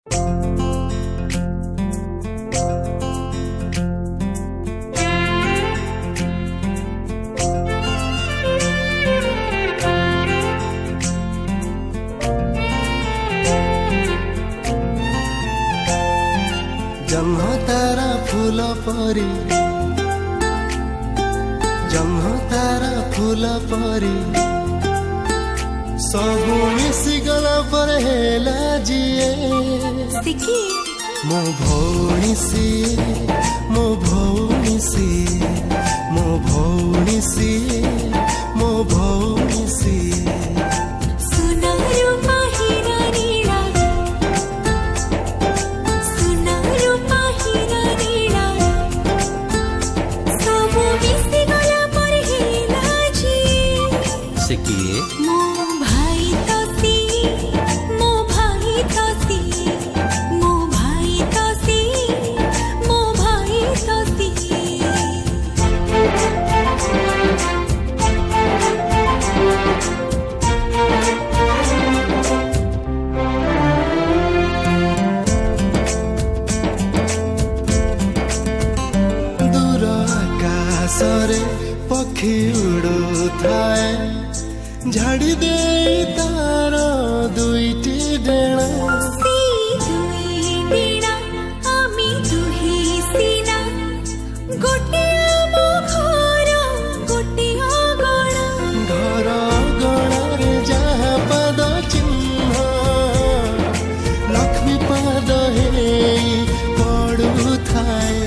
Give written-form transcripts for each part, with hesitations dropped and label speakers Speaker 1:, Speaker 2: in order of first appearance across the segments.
Speaker 1: जन्म तारा फूल परी जन्म तारा फूल परी सबू मिसी गला पर हेला जिए मो भौणी सिए मो भौणी सिए मो भौणी सिए मो भौणी सिए
Speaker 2: मो भाई तो सी मो भाई तो सी मो भाई तो सी मो भाई तो सी
Speaker 1: दूर आकाशरे पक्षी उड़ू थाए झाड़ी दे तार दुईटी डेणा घर गणारे जहा पद चिन्ह लक्ष्मी पद हे पड़ू थाए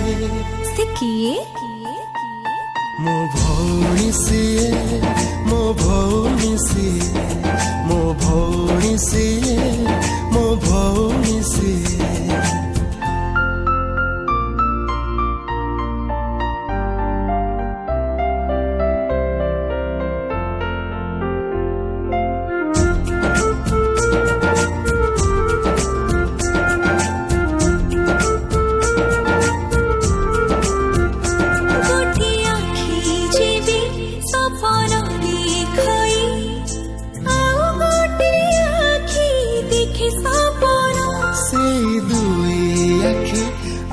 Speaker 1: मो भौणी सिए मो भौणी सिए मो भौणी सिए मो भौणी सिए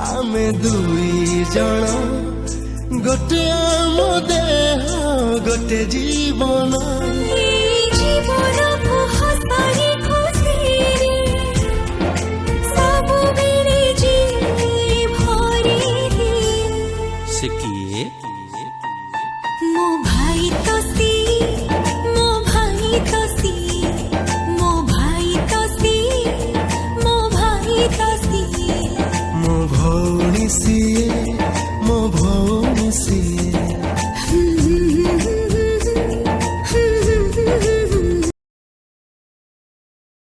Speaker 1: आमे दुई जन गोटे आम देह गोटे जीवन।